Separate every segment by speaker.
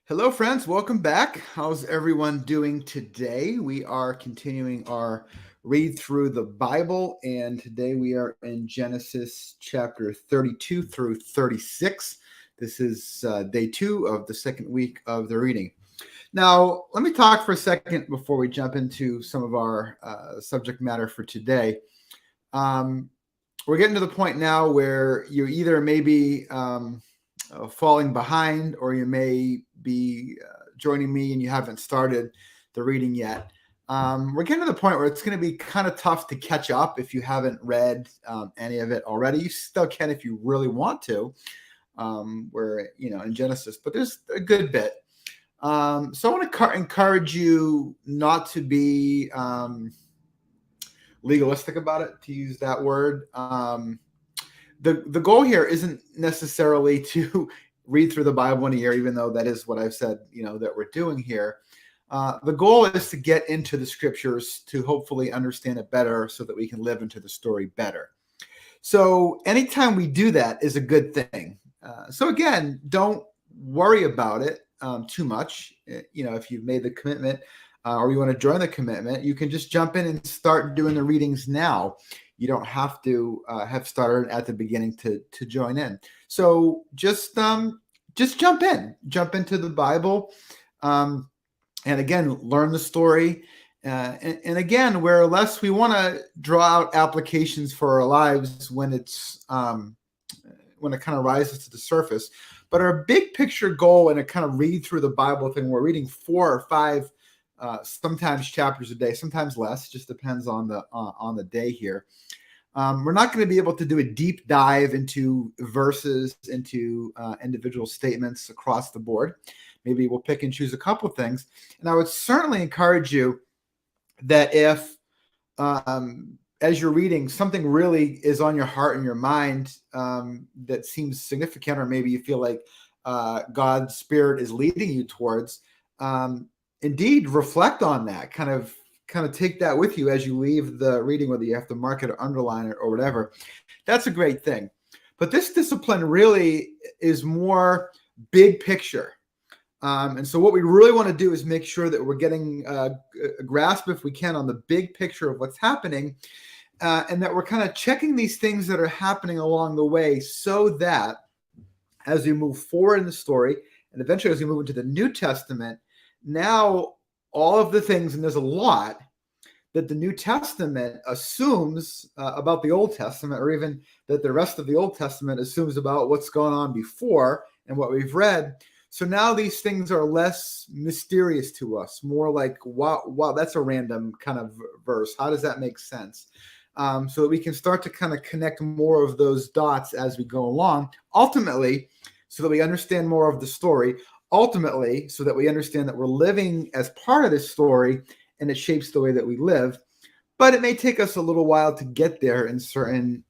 Speaker 1: Hello, friends. Welcome back. How's everyone doing today? We are continuing our read through the Bible, and today we are in Genesis chapter 32 through 36. This is day two of the second week of the reading. Now, let me talk for a second before we jump into some of our subject matter for today. Um, we're getting to the point now where you either maybe falling behind, or you may be joining me and you haven't started the reading yet. We're getting to the point where it's going to be kind of tough to catch up if you haven't read any of it already. You still can if you really want to. We're in Genesis, but there's a good bit. So I want to encourage you not to be legalistic about it, to use that word. The goal here isn't necessarily to read through the Bible in a year, even though that is what I've said, that we're doing here. The goal is to get into the scriptures to hopefully understand it better so that we can live into the story better. So anytime we do that is a good thing. So again, don't worry about it too much. If you've made the commitment or you want to join the commitment, you can just jump in and start doing the readings now. You don't have to have started at the beginning to join in. So just jump into the Bible, and again, learn the story. And again, where less we want to draw out applications for our lives when it's when it kind of rises to the surface. But our big picture goal and a kind of read through the Bible thing, we're reading 4 or 5 sometimes chapters a day, sometimes less, just depends on the day here. We're not going to be able to do a deep dive into verses, into individual statements across the board. Maybe we'll pick and choose a couple of things. And I would certainly encourage you that if, as you're reading, something really is on your heart and your mind that seems significant, or maybe you feel like God's Spirit is leading you towards, indeed reflect on that, kind of take that with you as you leave the reading, whether you have to mark it or underline it or whatever. That's a great thing. But this discipline really is more big picture. And so what we really want to do is make sure that we're getting a grasp, if we can, on the big picture of what's happening, and that we're kind of checking these things that are happening along the way, so that as we move forward in the story, and eventually as we move into the New Testament, now all of the things, and there's a lot, that the New Testament assumes about the Old Testament, or even that the rest of the Old Testament assumes about what's going on before and what we've read. So now these things are less mysterious to us, more like, wow, that's a random kind of verse. How does that make sense? So that we can start to kind of connect more of those dots as we go along, ultimately, so that we understand more of the story, ultimately, so that we understand that we're living as part of this story and it shapes the way that we live. But it may take us a little while to get there in certain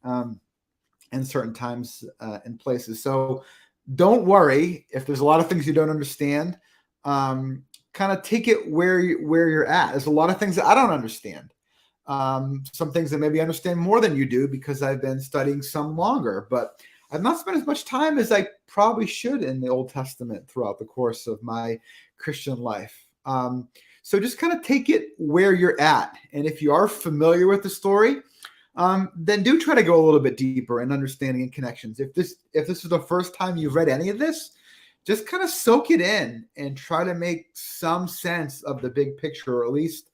Speaker 1: times and places. So don't worry if there's a lot of things you don't understand. Kind of take it where you're at. There's a lot of things that I don't understand. Some things that maybe I understand more than you do because I've been studying some longer, but I've not spent as much time as I probably should in the Old Testament throughout the course of my Christian life. So just kind of take it where you're at. And if you are familiar with the story, then do try to go a little bit deeper in understanding and connections. If this is the first time you've read any of this, just kind of soak it in and try to make some sense of the big picture, or at least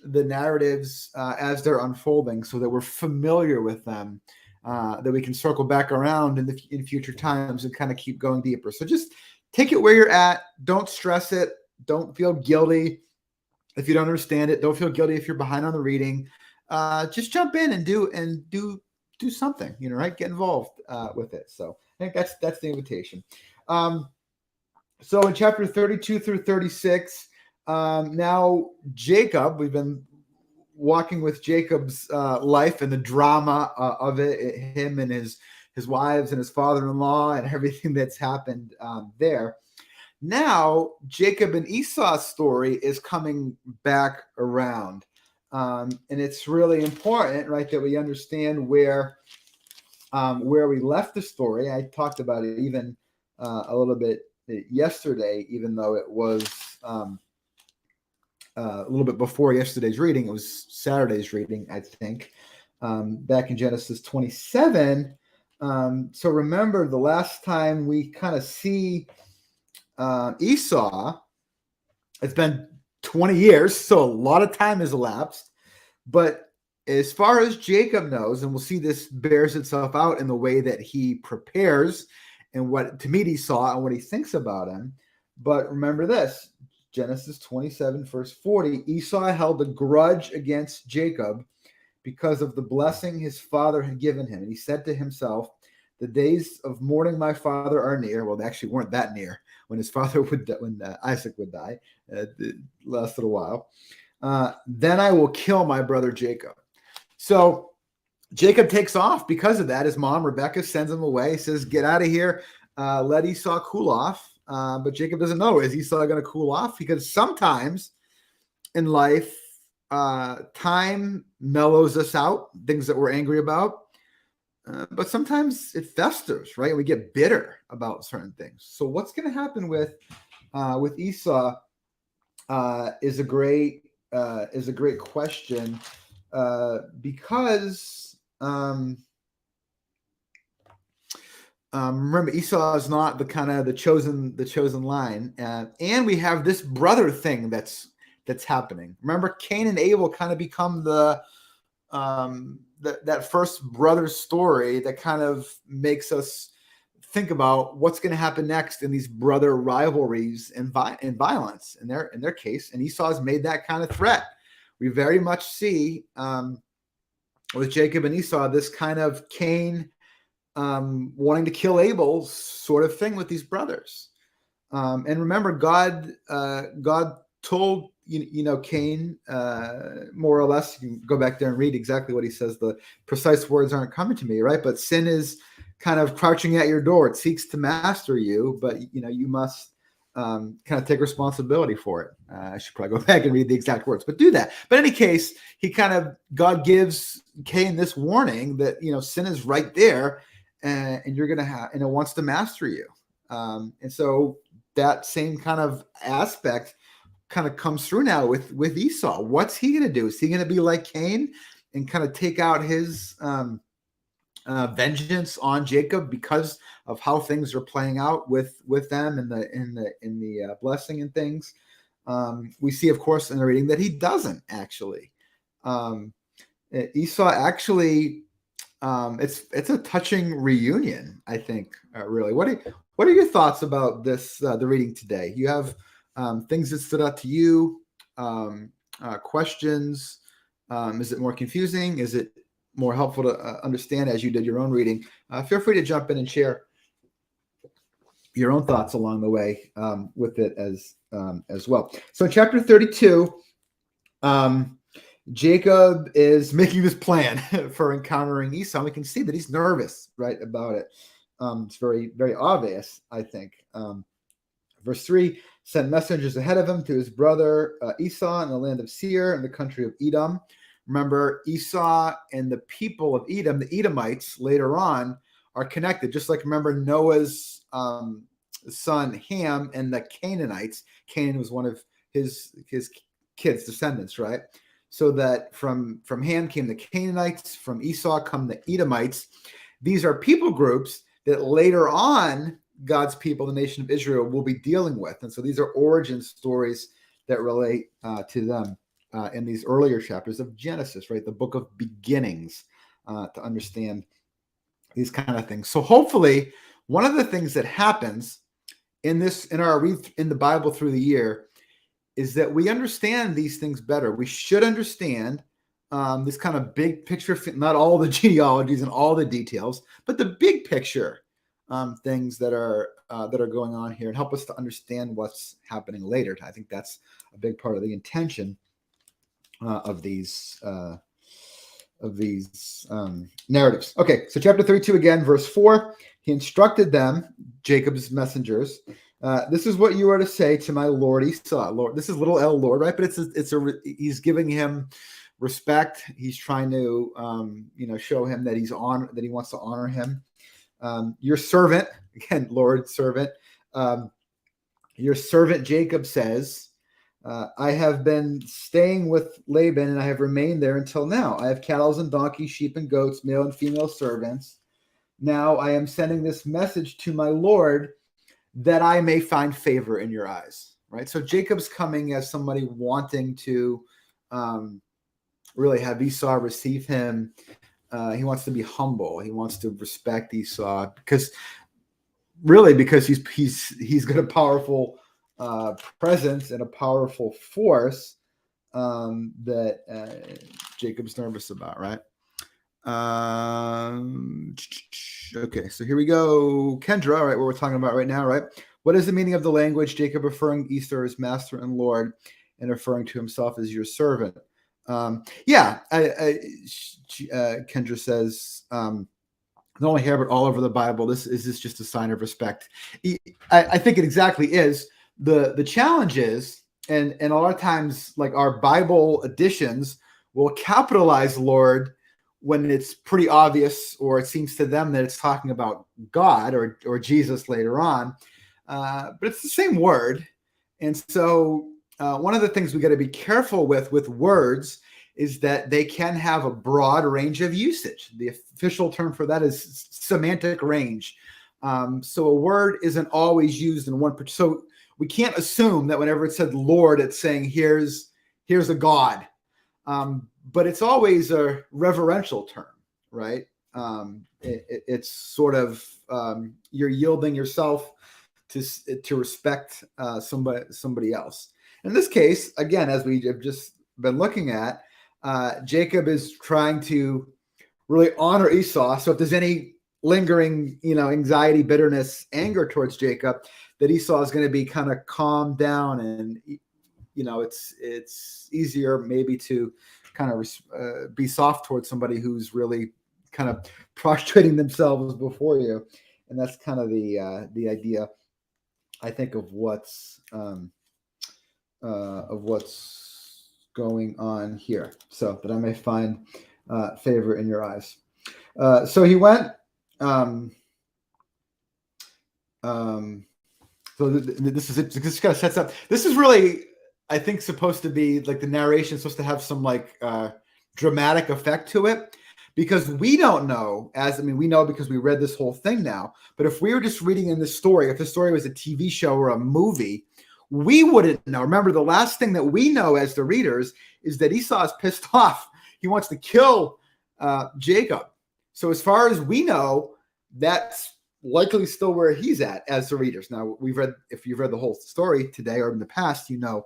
Speaker 1: the narratives as they're unfolding, so that we're familiar with them, that we can circle back around in future times and kind of keep going deeper. So just take it where you're at. Don't stress it. Don't feel guilty if you don't understand it. Don't feel guilty if you're behind on the reading. Just jump in and do something, right? Get involved with it. So I think that's the invitation. So in chapter 32 through 36, now Jacob, we've been walking with Jacob's life and the drama of it, him and his wives and his father-in-law and everything that's happened there. Now Jacob and Esau's story is coming back around. And it's really important, right, that we understand where we left the story. I talked about it even a little bit yesterday, even though it was a little bit before yesterday's reading. It was Saturday's reading, I think, back in Genesis 27. So remember, the last time we kind of see Esau, it's been 20 years, so a lot of time has elapsed. But as far as Jacob knows, and we'll see this bears itself out in the way that he prepares and what to meet Esau and what he thinks about him. But remember this, Genesis 27, verse 40, Esau held a grudge against Jacob because of the blessing his father had given him. And he said to himself, the days of mourning my father are near. Well, they actually weren't that near when his father when Isaac would die. It lasted a while. Then I will kill my brother Jacob. So Jacob takes off because of that. His mom, Rebecca, sends him away, says, get out of here. Let Esau cool off. But Jacob doesn't know, is Esau going to cool off? Because sometimes in life, time mellows us out, things that we're angry about. But sometimes it festers, right? We get bitter about certain things. So what's going to happen with Esau is a great question because remember, Esau is not the chosen line, and we have this brother thing that's happening. Remember, Cain and Abel kind of become that first brother story that kind of makes us think about what's going to happen next in these brother rivalries and violence in their case. And Esau has made that kind of threat. We very much see with Jacob and Esau this kind of Cain wanting to kill Abel sort of thing with these brothers. And remember, God told Cain, more or less, you can go back there and read exactly what he says. The precise words aren't coming to me, right? But sin is kind of crouching at your door. It seeks to master you, but you must kind of take responsibility for it. I should probably go back and read the exact words, but do that. But in any case, God gives Cain this warning that sin is right there, and you're gonna have, and it wants to master you. And so that same kind of aspect kind of comes through now with Esau. What's he going to do? Is he going to be like Cain and kind of take out his vengeance on Jacob because of how things are playing out with them in the blessing and things? We see, of course, in the reading that he doesn't actually. Esau actually, it's a touching reunion, I think. Really, what are your thoughts about this? The reading today. You have things that stood out to you, questions. Is it more confusing? Is it more helpful to understand as you did your own reading? Feel free to jump in and share your own thoughts along the way with it as well. So in chapter 32, Jacob is making this plan for encountering Esau. We can see that he's nervous, right, about it. It's very, very obvious, I think. Verse 3, sent messengers ahead of him to his brother Esau in the land of Seir in the country of Edom. Remember, Esau and the people of Edom, the Edomites, later on are connected. Just like, remember, Noah's son Ham and the Canaanites. Canaan was one of his kids, descendants, right? So that from Ham came the Canaanites, from Esau come the Edomites. These are people groups that later on God's people, the nation of Israel, will be dealing with. And so these are origin stories that relate to them in these earlier chapters of Genesis, right? The book of beginnings, to understand these kind of things. So hopefully one of the things that happens in our read in the Bible through the year is that we understand these things better. We should understand this kind of big picture, not all the genealogies and all the details, but the big picture things that are going on here, and help us to understand what's happening later. I think that's a big part of the intention of these narratives. Okay, so chapter 32 again, verse 4. He instructed them, Jacob's messengers. This is what you are to say to my lord Esau. Lord, this is little L, Lord, right? But he's giving him respect. He's trying to show him that that he wants to honor him. Your servant, again, Lord, servant, Your servant Jacob says, I have been staying with Laban and I have remained there until now. I have cattle and donkeys, sheep and goats, male and female servants. Now I am sending this message to my Lord that I may find favor in your eyes. Right. So Jacob's coming as somebody wanting to really have Esau receive him. He wants to be humble. He wants to respect Esau because he's got a powerful presence and a powerful force that Jacob's nervous about, right? Okay, so here we go. Kendra, right, what we're talking about right now, right? What is the meaning of the language Jacob referring Esau as master and Lord and referring to himself as your servant? Kendra says, not only here, but all over the Bible, this just a sign of respect. I think it exactly is. The challenge is, and a lot of times, like our Bible editions will capitalize Lord when it's pretty obvious, or it seems to them that it's talking about God or Jesus later on. But it's the same word. And so one of the things we got to be careful with words is that they can have a broad range of usage. The official term for that is semantic range. So a word isn't always used in one. So we can't assume that whenever it said Lord, it's saying here's a God. But it's always a reverential term, right? It's sort of you're yielding yourself to respect somebody else. In this case, again, as we have just been looking at, Jacob is trying to really honor Esau. So if there's any lingering, anxiety, bitterness, anger towards Jacob, that Esau is going to be kind of calmed down, and it's easier maybe to kind of be soft towards somebody who's really kind of prostrating themselves before you. And that's kind of the idea, I think, of what's going on here, so that I may find favor in your eyes. So he went. So this kind of sets up. This is really, I think, supposed to be like the narration is supposed to have some like dramatic effect to it, because we don't know. We know because we read this whole thing now. But if we were just reading in this story, if the story was a TV show or a movie, we wouldn't know. Remember, the last thing that we know as the readers is that Esau is pissed off. He wants to kill Jacob. So as far as we know, that's likely still where he's at as the readers. Now, if you've read the whole story today or in the past, you know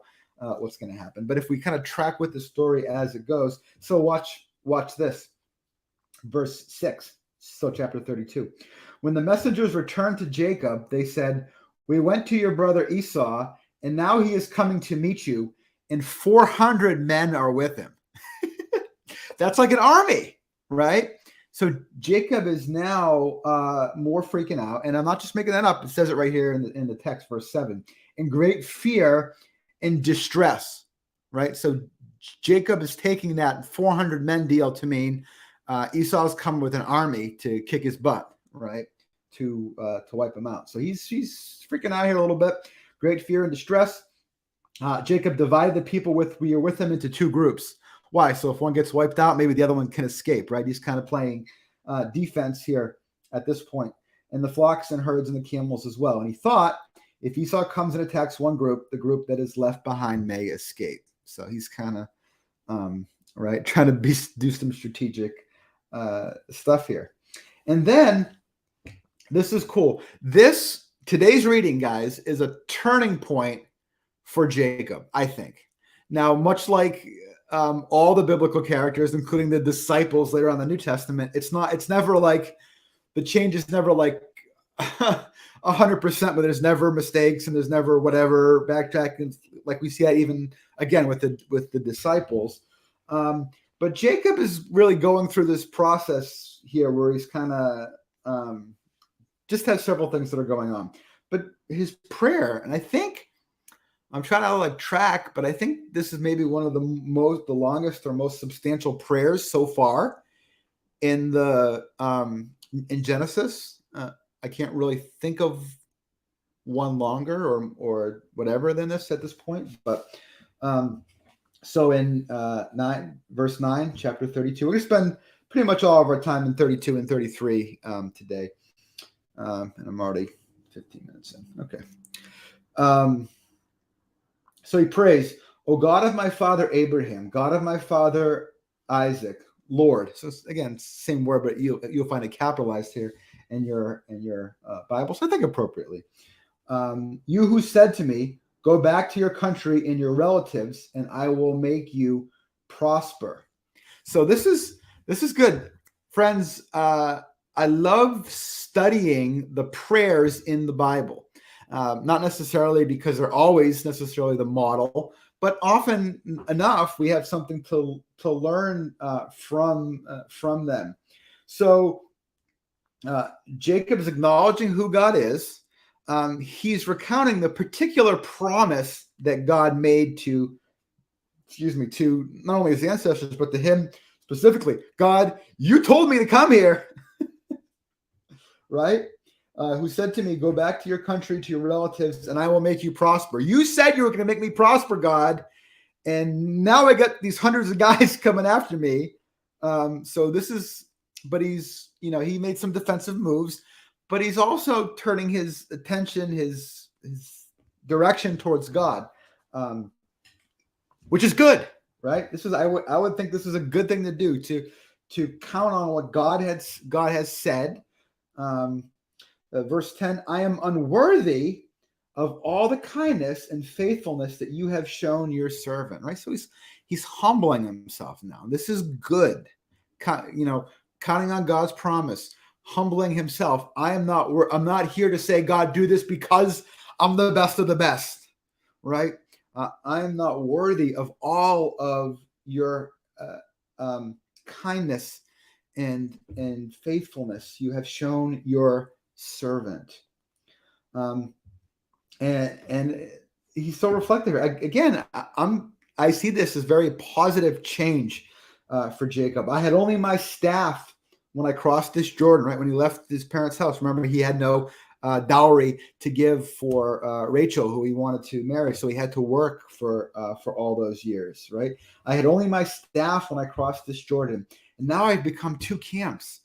Speaker 1: what's going to happen. But if we kind of track with the story as it goes, so watch this. Verse 6, so chapter 32. When the messengers returned to Jacob, they said, "We went to your brother Esau, and now he is coming to meet you, and 400 men are with him." That's like an army, right? So Jacob is now more freaking out, and I'm not just making that up. It says it right here in the text, verse 7, in great fear and distress, right? So Jacob is taking that 400 men deal to mean Esau's coming with an army to kick his butt, right? To wipe him out. So he's freaking out here a little bit. Great fear and distress. Jacob divided the people we are with him into two groups. Why? So if one gets wiped out, maybe the other one can escape, right? He's kind of playing defense here at this point. And the flocks and herds and the camels as well. And he thought, if Esau comes and attacks one group, the group that is left behind may escape. So he's kind of right, trying to do some strategic stuff here. And then this is cool. Today's reading, guys, is a turning point for Jacob, I think. Now, much like all the biblical characters, including the disciples later on in the New Testament, it's never like the change is never like 100%, but there's never mistakes and there's never whatever backtracking, like we see that even again with the disciples. But Jacob is really going through this process here where he's kind of just has several things that are going on. But his prayer, and I think I'm trying to like track, but I think this is maybe one of the longest or most substantial prayers so far in Genesis. I can't really think of one longer or whatever than this at this point. But so in verse 9, chapter 32, we're going to spend pretty much all of our time in 32 and 33 today. And I'm already 15 minutes in. Okay. So he prays, O God of my father Abraham, God of my father Isaac, Lord. So again, same word, but you'll find it capitalized here in your Bible. So I think appropriately. You who said to me, go back to your country and your relatives, and I will make you prosper. So this is good, friends. I love studying the prayers in the Bible. Not necessarily because they're always necessarily the model, but often enough we have something to learn from them. So Jacob is acknowledging who God is. He's recounting the particular promise that God made to not only his ancestors, but to him specifically. God, you told me to come here, right? Who said to me, go back to your country, to your relatives, and I will make you prosper. You said you were going to make me prosper, God. And now I got these hundreds of guys coming after me. But he made some defensive moves, but he's also turning his attention, his direction towards God, which is good, right? I would think this is a good thing to do, to count on what God has said. Verse 10, I am unworthy of all the kindness and faithfulness that you have shown your servant, right? So he's humbling himself now. This is good. Counting on God's promise, humbling himself. I'm not here to say, God, do this because I'm the best of the best, right? I am not worthy of all of your kindness and faithfulness you have shown your servant. And he's so reflective. Again, I see this as very positive change for Jacob. I had only my staff when I crossed this Jordan, right? When he left his parents' house. Remember, he had no dowry to give for Rachel, who he wanted to marry. So he had to work for all those years, right? I had only my staff when I crossed this Jordan. And now I've become two camps.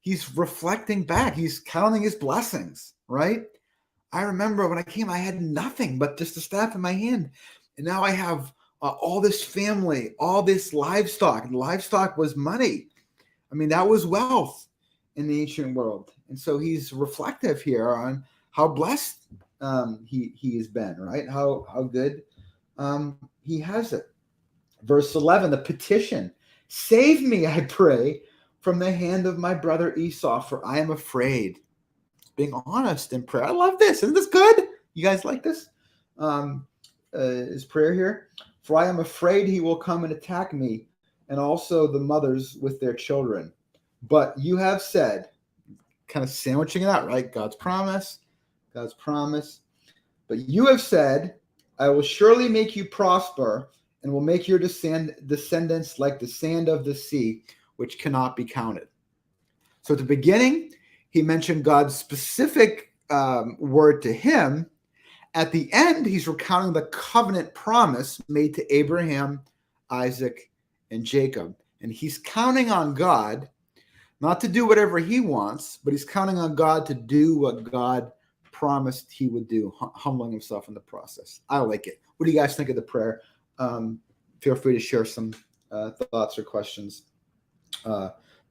Speaker 1: He's reflecting back. He's counting his blessings, right? I remember when I came, I had nothing but just a staff in my hand. And now I have all this family, all this livestock. And livestock was money. I mean, that was wealth in the ancient world. And so he's reflective here on how blessed he has been, right? How good he has it. Verse 11, the petition. Save me, I pray, from the hand of my brother Esau, for I am afraid. Being honest in prayer. I love this. Isn't this good? You guys like this? His prayer here. For I am afraid he will come and attack me, and also the mothers with their children. But you have said, kind of sandwiching it out, right? God's promise. But you have said, I will surely make you prosper and will make your descendants like the sand of the sea, which cannot be counted. So at the beginning, he mentioned God's specific word to him. At the end, he's recounting the covenant promise made to Abraham, Isaac, and Jacob. And he's counting on God not to do whatever he wants, but he's counting on God to do what God promised he would do, humbling himself in the process. I like it. What do you guys think of the prayer? Feel free to share some thoughts or questions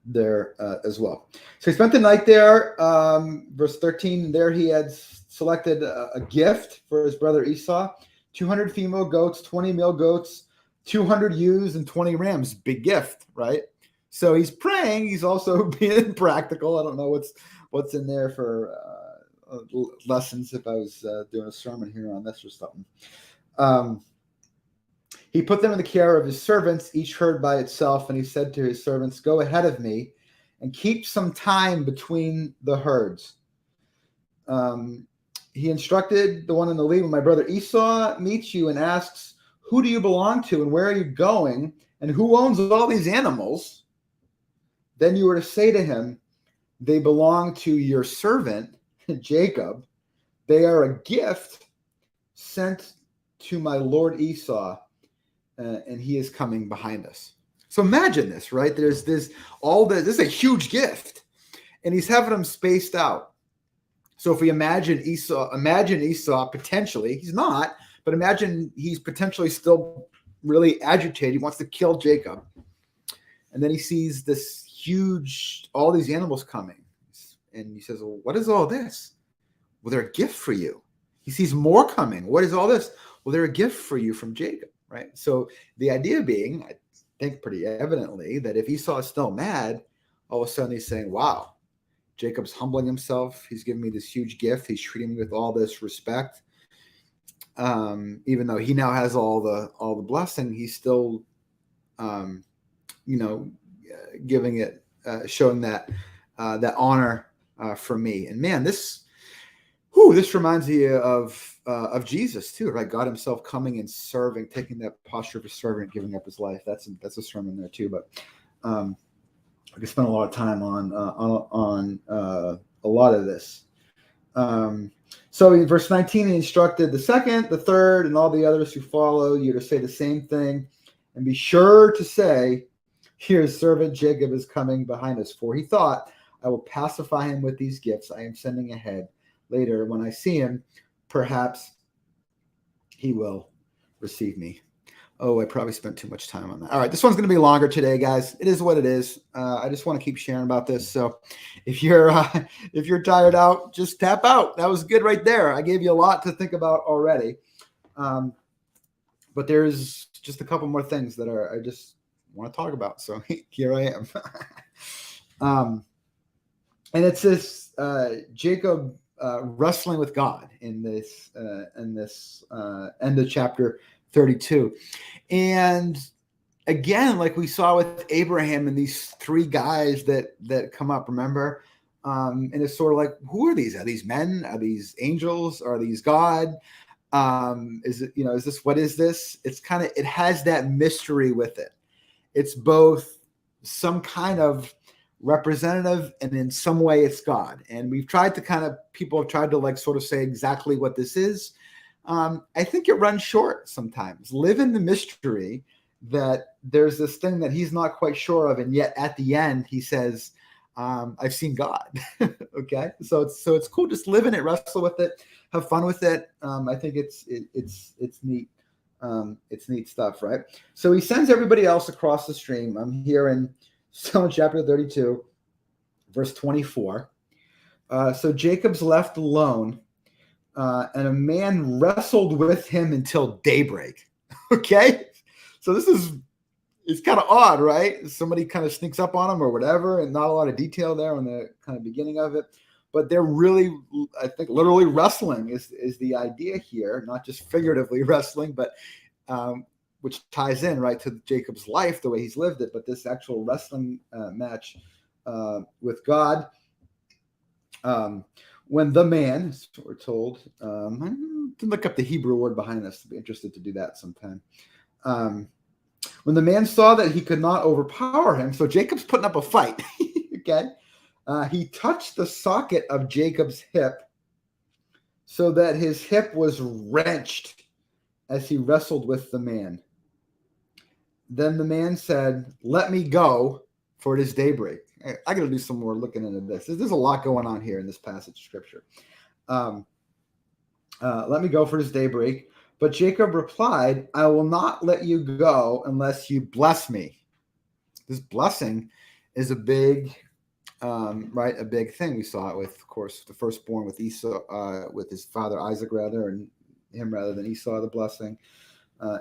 Speaker 1: there as well. So he spent the night there. Verse 13, there he had selected a gift for his brother Esau, 200 female goats, 20 male goats, 200 ewes, and 20 rams. Big gift, right? So he's praying. He's also being practical. I don't know what's in there for lessons if I was doing a sermon here on this or something. He put them in the care of his servants, each herd by itself, and he said to his servants, go ahead of me and keep some time between the herds. He instructed the one in the lead, when my brother Esau meets you and asks, who do you belong to and where are you going and who owns all these animals? Then you were to say to him, they belong to your servant, Jacob, They are a gift sent to my Lord Esau, and he is coming behind us. So imagine this, right? There's this is a huge gift, and he's having them spaced out. So if we imagine Esau potentially, he's not, but imagine he's potentially still really agitated. He wants to kill Jacob. And then he sees all these animals coming. And he says, well, what is all this? Well, they're a gift for you. He sees more coming. What is all this? Well, they're a gift for you from Jacob, right? So the idea being, I think pretty evidently, that if Esau is still mad, all of a sudden he's saying, wow, Jacob's humbling himself. He's giving me this huge gift. He's treating me with all this respect. Even though he now has all the blessing, he's still, giving it, showing that honor for me. And man, this reminds me of Jesus too, right? God Himself coming and serving, taking that posture of a servant, giving up His life. That's a sermon there too. But I could spend a lot of time on a lot of this. So in verse 19, he instructed the second, the third, and all the others who follow you to say the same thing, and be sure to say, "Here's servant Jacob is coming behind us." For he thought, "I will pacify him with these gifts I am sending ahead. Later, when I see him, perhaps he will receive me." Oh, I probably spent too much time on that. All right, this one's going to be longer today, guys. It is what it is. I just want to keep sharing about this. So if you're tired out, just tap out. That was good right there. I gave you a lot to think about already. But there's just a couple more things that I just want to talk about. So here I am. And it's this Jacob wrestling with God in this end of chapter 32. And again, like we saw with Abraham and these three guys that come up, remember? And it's sort of like, who are these? Are these men? Are these angels? Are these God? Is this, what is this? It has that mystery with it. It's both some kind of representative and in some way it's God. And people have tried to like sort of say exactly what this is. I think it runs short sometimes. Live in the mystery that there's this thing that he's not quite sure of, and yet at the end he says, "I've seen God." Okay, so it's cool. Just live in it, wrestle with it, have fun with it. I think it's neat. It's neat stuff, right? So he sends everybody else across the stream. I'm here in chapter 32, verse 24. So Jacob's left alone. And a man wrestled with him until daybreak. Okay, so it's kind of odd, right? Somebody kind of sneaks up on him or whatever, and not a lot of detail there on the kind of beginning of it. But they're really, I think, literally wrestling is the idea here, not just figuratively wrestling, but which ties in right to Jacob's life, the way he's lived it. But this actual wrestling match with God. When the man, we're told, I can look up the Hebrew word behind this. I'd be interested to do that sometime. When the man saw that he could not overpower him, so Jacob's putting up a fight, okay? He touched the socket of Jacob's hip so that his hip was wrenched as he wrestled with the man. Then the man said, "Let me go, for it is daybreak." I got to do some more looking into this. There's a lot going on here in this passage of scripture. Let me go, for it is daybreak. But Jacob replied, "I will not let you go unless you bless me." This blessing is a big, a big thing. We saw it with, of course, the firstborn with Esau, with his father Isaac and him rather than Esau, the blessing,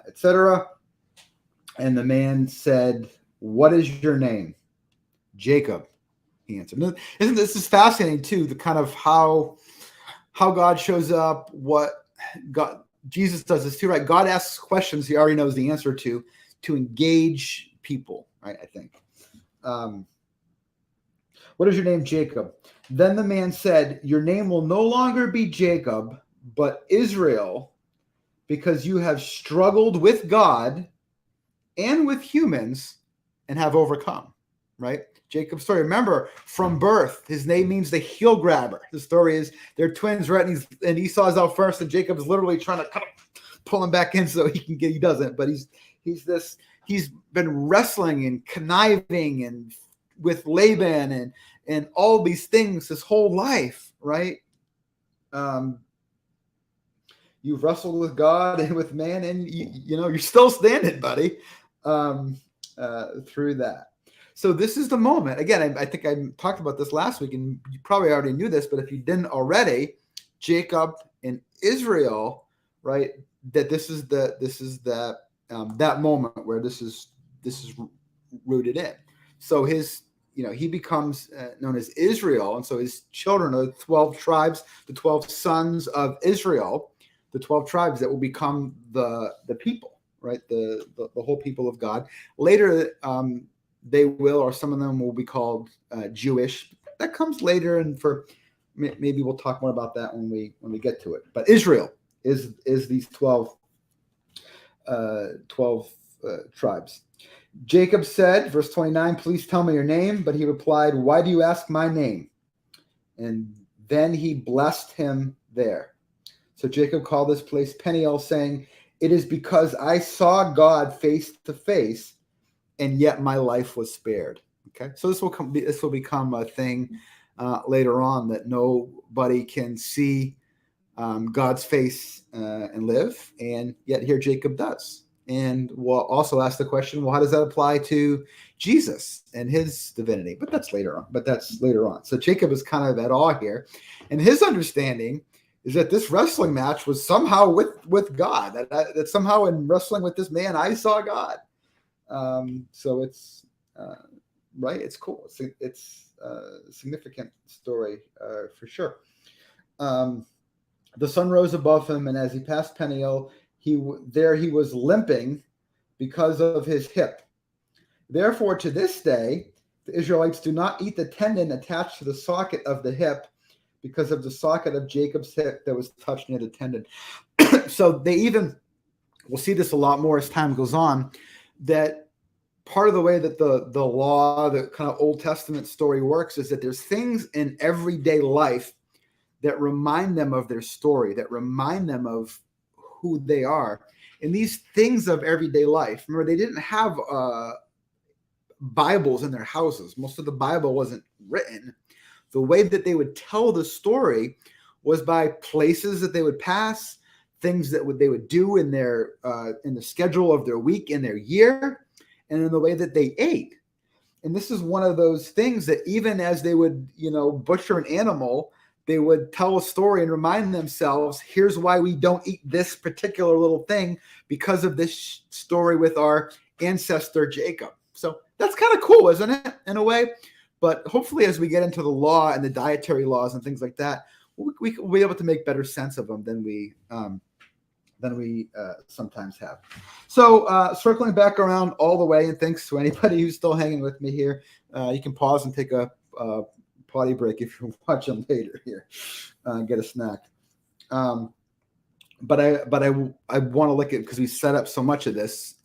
Speaker 1: etc. And the man said, "What is your name?" "Jacob," he answered. Isn't this fascinating too? The kind of how God shows up, what Jesus does this too, right? God asks questions he already knows the answer to engage people, right? I think. "What is your name?" "Jacob." Then the man said, "Your name will no longer be Jacob, but Israel, because you have struggled with God and with humans and have overcome," right? Jacob's story. Remember, from birth, his name means the heel grabber. The story is they're twins, right? And Esau's out first, and Jacob's literally trying to kind of pull him back in so he can get. He doesn't, but he's been wrestling and conniving and with Laban and all these things his whole life, right? You've wrestled with God and with man, and you're still standing, buddy, through that. So this is the moment. Again, I think I talked about this last week, and you probably already knew this, but if you didn't already, Jacob and Israel, right? That this is that moment where this is rooted in. So he becomes known as Israel, and so his children are the 12 tribes, the 12 sons of Israel, the 12 tribes that will become the people, right? The whole people of God. Later, they will, or some of them will be called Jewish. That comes later, and maybe we'll talk more about that when we get to it. But Israel is these 12 tribes. Jacob said, verse 29, "Please tell me your name." But he replied, "Why do you ask my name?" And then he blessed him there. So Jacob called this place Peniel, saying, "It is because I saw God face to face, and yet my life was spared." Okay, so this will become a thing later on, that nobody can see God's face and live, and yet here Jacob does. And we'll also ask the question, well, how does that apply to Jesus and his divinity? But that's later on. So Jacob is kind of at awe here, and his understanding is that this wrestling match was somehow with God. That somehow in wrestling with this man, I saw God. So it's right. It's cool. It's a significant story for sure. The sun rose above him, and as he passed Peniel, he was limping because of his hip. Therefore, to this day, the Israelites do not eat the tendon attached to the socket of the hip, because of the socket of Jacob's hip that was touched near the tendon. So we'll see this a lot more as time goes on, that part of the way that the law, the kind of Old Testament story works, is that there's things in everyday life that remind them of their story, that remind them of who they are. And these things of everyday life, remember, they didn't have Bibles in their houses. Most of the Bible wasn't written. The way that they would tell the story was by places that they would pass, things that they would do in the schedule of their week, in their year, and in the way that they ate. And this is one of those things that even as they would, butcher an animal, they would tell a story and remind themselves, here's why we don't eat this particular little thing, because of this story with our ancestor Jacob. So that's kind of cool, isn't it, in a way? But hopefully as we get into the law and the dietary laws and things like that, we'll be able to make better sense of them than we sometimes have. So circling back around all the way, and thanks to anybody who's still hanging with me here. You can pause and take a potty break if you're watching later here. Get a snack. But I want to look at, because we set up so much of this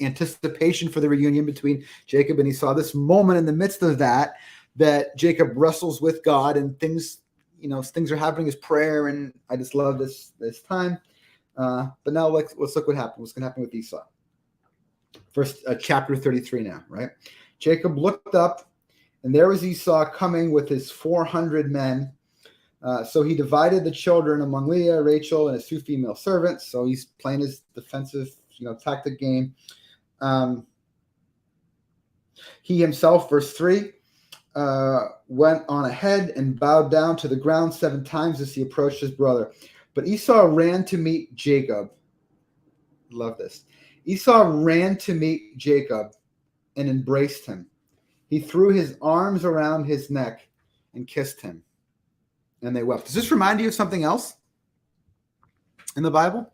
Speaker 1: anticipation for the reunion between Jacob and Esau, this moment in the midst of that Jacob wrestles with God, and things are happening, his prayer, and I just love this time. But now let's look what happened. What's going to happen with Esau? First, chapter 33 now, right? Jacob looked up, and there was Esau coming with his 400 men. So he divided the children among Leah, Rachel, and his 2 female servants. So he's playing his defensive, tactic game. He himself, verse 3, went on ahead and bowed down to the ground 7 times as he approached his brother. But Esau ran to meet Jacob. Love this. Esau ran to meet Jacob and embraced him. He threw his arms around his neck and kissed him. And they wept. Does this remind you of something else in the Bible?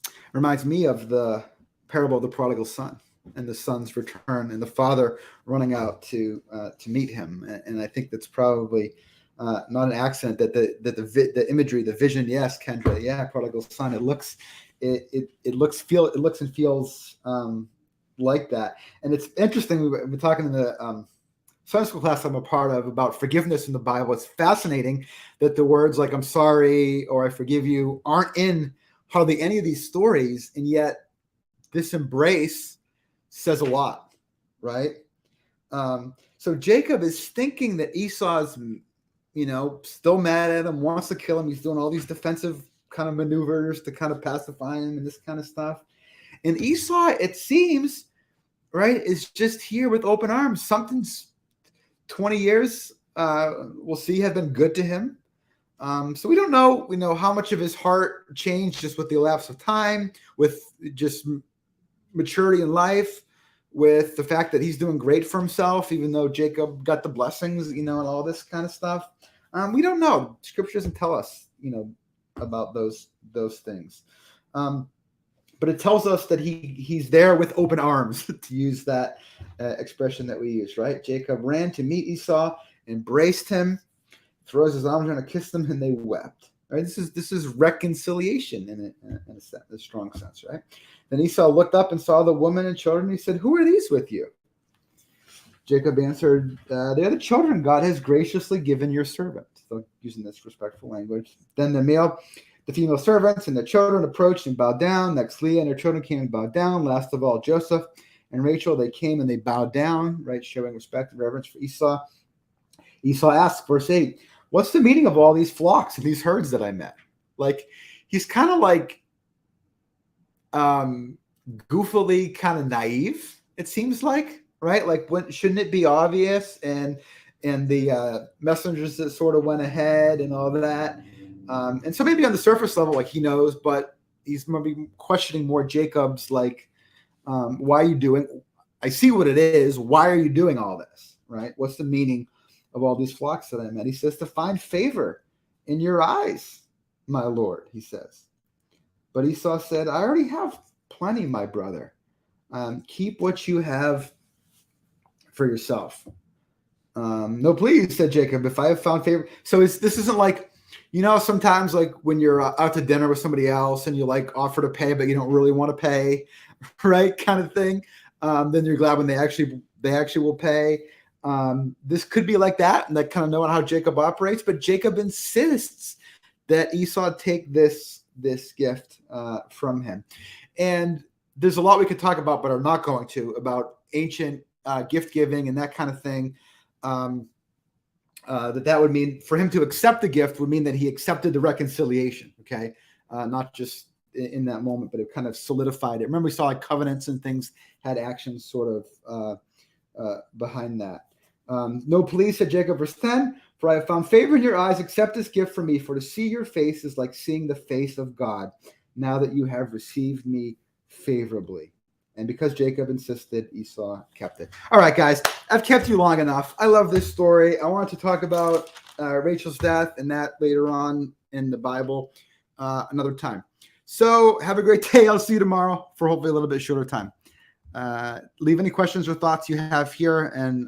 Speaker 1: It reminds me of the parable of the prodigal son and the son's return, and the father running out to meet him. And I think that's probably not an accident that the imagery, the vision. Yes, Kendra. Yeah, prodigal son. It looks and feels like that. And it's interesting. We've been talking in the Sunday school class I'm a part of about forgiveness in the Bible. It's fascinating that the words like "I'm sorry" or "I forgive you" aren't in hardly any of these stories, and yet this embrace says a lot, right? So Jacob is thinking that Esau's, still mad at him, wants to kill him. He's doing all these defensive kind of maneuvers to kind of pacify him and this kind of stuff. And Esau, it seems, right, is just here with open arms. Something's 20 years, we'll see, have been good to him. So we don't know, how much of his heart changed just with the elapse of time, with just maturity in life, with the fact that he's doing great for himself, even though Jacob got the blessings, and all this kind of stuff. We don't know. Scripture doesn't tell us, about those things. But it tells us that he's there with open arms, to use that expression that we use, right? Jacob ran to meet Esau, embraced him, throws his arms around to kiss them, and they wept. Right? This is reconciliation in a strong sense, right? Then Esau looked up and saw the woman and children. He said, "Who are these with you?" Jacob answered, "They are the children God has graciously given your servant." So using this respectful language. Then the female servants and the children approached and bowed down. Next, Leah and her children came and bowed down. Last of all, Joseph and Rachel, they came and they bowed down, right, showing respect and reverence for Esau. Esau asked, verse 8, "What's the meaning of all these flocks and these herds that I met?" Like, he's kind of like goofily kind of naive, it seems like, right? Like, shouldn't it be obvious? And the messengers that sort of went ahead and all that. And so maybe on the surface level, like, he knows, but he's maybe questioning more Jacob's, like, why are you doing? I see what it is. Why are you doing all this? Right? What's the meaning of all these flocks that I met? He says, "To find favor in your eyes, my Lord," he says. But Esau said, "I already have plenty, my brother. Keep what you have for yourself." "No, please," said Jacob, "if I have found favor." So this isn't like, sometimes like when you're out to dinner with somebody else and you like offer to pay, but you don't really want to pay, right? Kind of thing. Then you're glad when they actually will pay. This could be like that, and that kind of knowing how Jacob operates. But Jacob insists that Esau take this gift from him. And there's a lot we could talk about, but are not going to, about ancient gift giving and that kind of thing. That would mean for him to accept the gift would mean that he accepted the reconciliation. Okay, not just in that moment, but it kind of solidified it. Remember, we saw like covenants and things had actions sort of behind that. "No, please," said Jacob, verse 10, "for I have found favor in your eyes. Accept this gift from me, for to see your face is like seeing the face of God, now that you have received me favorably." And because Jacob insisted, Esau kept it. All right, guys, I've kept you long enough. I love this story. I wanted to talk about Rachel's death and that later on in the Bible another time. So have a great day. I'll see you tomorrow for hopefully a little bit shorter time. Leave any questions or thoughts you have here, and